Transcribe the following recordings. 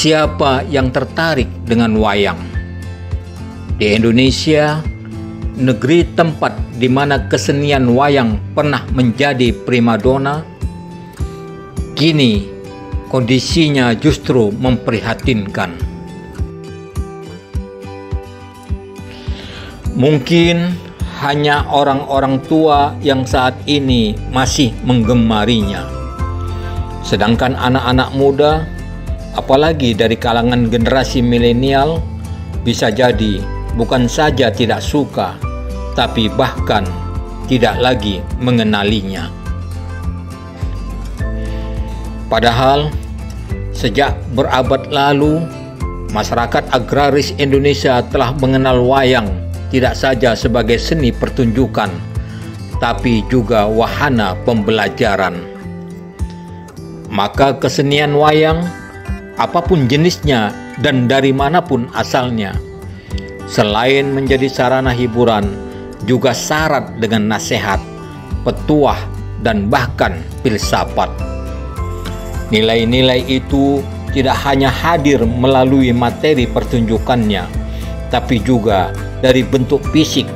Siapa yang tertarik dengan wayang? Di Indonesia, negeri tempat di mana kesenian wayang pernah menjadi primadona, kini kondisinya justru memprihatinkan. Mungkin hanya orang-orang tua yang saat ini masih menggemarinya. Sedangkan anak-anak muda, apalagi dari kalangan generasi milenial, bisa jadi bukan saja tidak suka, tapi bahkan tidak lagi mengenalinya. Padahal, sejak berabad lalu, masyarakat agraris Indonesia telah mengenal wayang tidak saja sebagai seni pertunjukan, tapi juga wahana pembelajaran. Maka kesenian wayang, apapun jenisnya dan dari manapun asalnya, selain menjadi sarana hiburan, juga syarat dengan nasihat, petuah, dan bahkan filsafat. Nilai-nilai itu tidak hanya hadir melalui materi pertunjukannya, tapi juga dari bentuk fisik,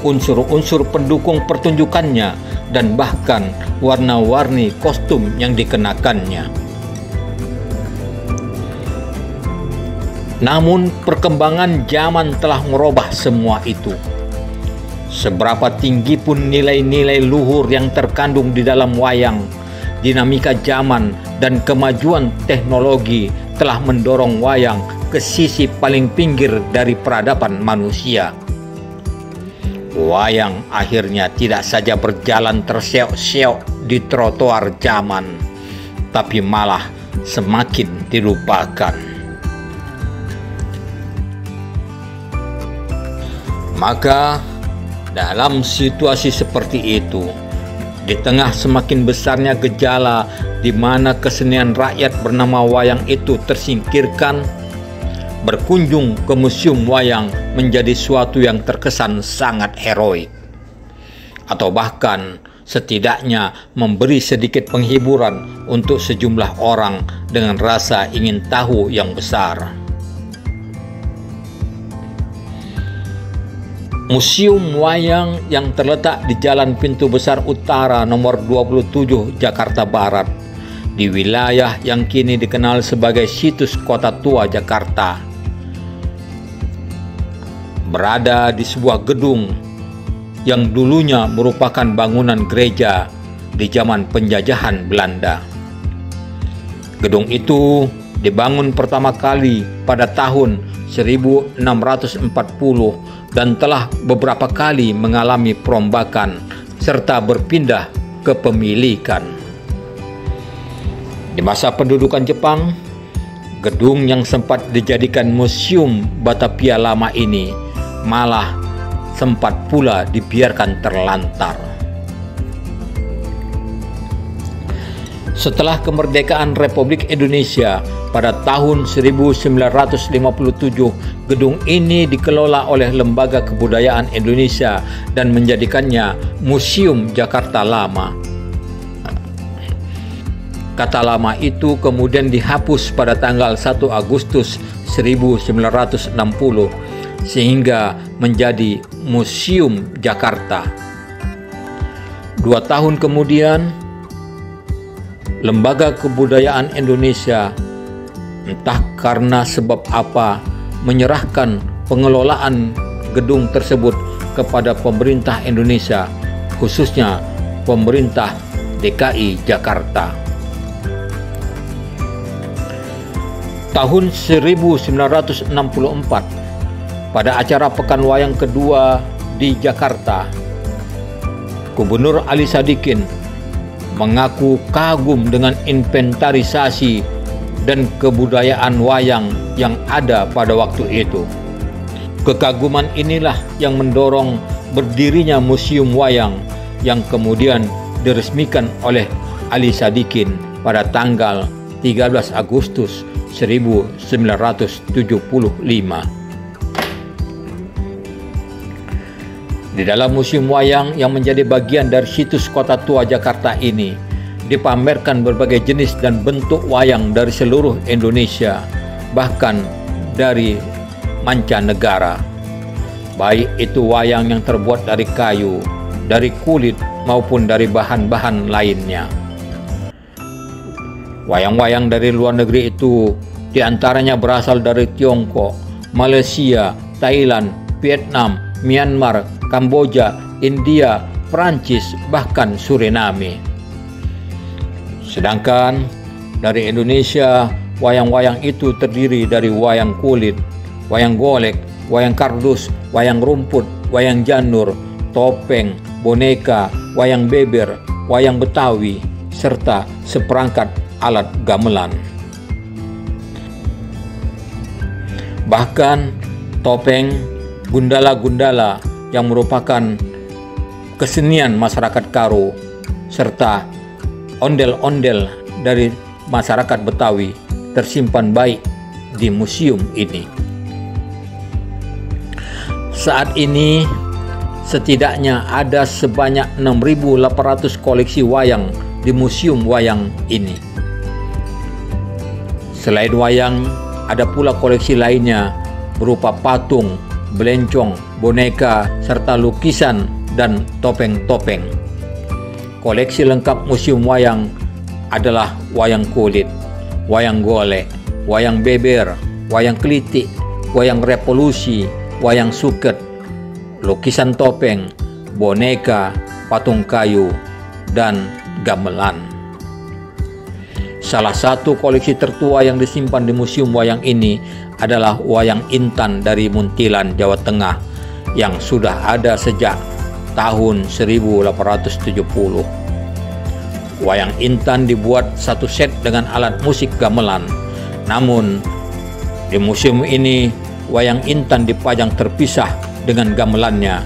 unsur-unsur pendukung pertunjukannya, dan bahkan warna-warni kostum yang dikenakannya. Namun perkembangan zaman telah merubah semua itu. Seberapa tinggi pun nilai-nilai luhur yang terkandung di dalam wayang, dinamika zaman dan kemajuan teknologi telah mendorong wayang ke sisi paling pinggir dari peradaban manusia. Wayang akhirnya tidak saja berjalan terseok-seok di trotoar zaman, tapi malah semakin dilupakan. Maka dalam situasi seperti itu, di tengah semakin besarnya gejala di mana kesenian rakyat bernama wayang itu tersingkirkan, berkunjung ke museum wayang menjadi suatu yang terkesan sangat heroik, atau bahkan setidaknya memberi sedikit penghiburan untuk sejumlah orang dengan rasa ingin tahu yang besar. Museum Wayang yang terletak di Jalan Pintu Besar Utara nomor 27 Jakarta Barat, di wilayah yang kini dikenal sebagai Situs Kota Tua Jakarta, berada di sebuah gedung yang dulunya merupakan bangunan gereja di zaman penjajahan Belanda. Gedung itu dibangun pertama kali pada tahun 1640 dan telah beberapa kali mengalami perombakan serta berpindah kepemilikan. Di masa pendudukan Jepang, gedung yang sempat dijadikan Museum Batavia Lama ini malah sempat pula dibiarkan terlantar. Setelah kemerdekaan Republik Indonesia pada tahun 1957, gedung ini dikelola oleh Lembaga Kebudayaan Indonesia dan menjadikannya Museum Jakarta Lama. Kata lama itu kemudian dihapus pada tanggal 1 Agustus 1960 sehingga menjadi Museum Jakarta. 2 tahun kemudian, Lembaga Kebudayaan Indonesia, entah karena sebab apa, menyerahkan pengelolaan gedung tersebut kepada pemerintah Indonesia, khususnya pemerintah DKI Jakarta. Tahun 1964, pada acara Pekan Wayang kedua di Jakarta, Gubernur Ali Sadikin mengaku kagum dengan inventarisasi dan kebudayaan wayang yang ada pada waktu itu. Kekaguman inilah yang mendorong berdirinya Museum Wayang yang kemudian diresmikan oleh Ali Sadikin pada tanggal 13 Agustus 1975. Di dalam Museum Wayang yang menjadi bagian dari Situs Kota Tua Jakarta ini, dipamerkan berbagai jenis dan bentuk wayang dari seluruh Indonesia, bahkan dari mancanegara. Baik itu wayang yang terbuat dari kayu, dari kulit, maupun dari bahan-bahan lainnya. Wayang-wayang dari luar negeri itu diantaranya berasal dari Tiongkok, Malaysia, Thailand, Vietnam, Myanmar, Kamboja, India, Prancis, bahkan Suriname. Sedangkan dari Indonesia, wayang-wayang itu terdiri dari wayang kulit, wayang golek, wayang kardus, wayang rumput, wayang janur, topeng, boneka, wayang beber, wayang Betawi, serta seperangkat alat gamelan. Bahkan topeng, gundala-gundala yang merupakan kesenian masyarakat Karo, serta ondel-ondel dari masyarakat Betawi tersimpan baik di museum ini. Saat ini setidaknya ada sebanyak 6.800 koleksi wayang di museum wayang ini. Selain wayang, ada pula koleksi lainnya berupa patung, belencong, boneka, serta lukisan dan topeng-topeng. Koleksi lengkap museum wayang adalah wayang kulit, wayang golek, wayang beber, wayang kelitik, wayang revolusi, wayang suket, lukisan topeng, boneka, patung kayu, dan gamelan. Salah satu koleksi tertua yang disimpan di museum wayang ini adalah wayang Intan dari Muntilan, Jawa Tengah, yang sudah ada sejak tahun 1870. Wayang Intan dibuat satu set dengan alat musik gamelan. Namun di museum ini wayang Intan dipajang terpisah dengan gamelannya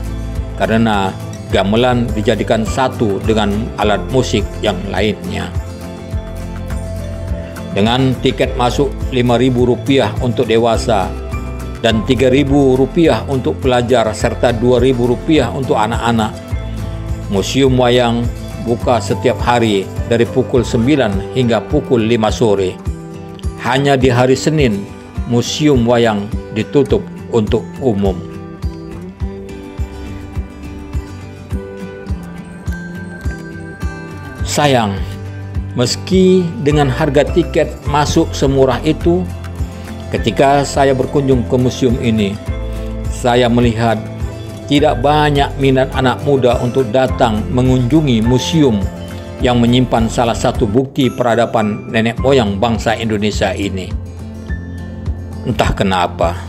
karena gamelan dijadikan satu dengan alat musik yang lainnya. Dengan tiket masuk Rp5.000 untuk dewasa dan Rp3.000 untuk pelajar serta Rp2.000 untuk anak-anak, museum wayang buka setiap hari dari pukul 9 hingga pukul 5 sore. Hanya di hari Senin, museum wayang ditutup untuk umum. Sayang, meski dengan harga tiket masuk semurah itu, ketika saya berkunjung ke museum ini, saya melihat tidak banyak minat anak muda untuk datang mengunjungi museum yang menyimpan salah satu bukti peradaban nenek moyang bangsa Indonesia ini. Entah kenapa.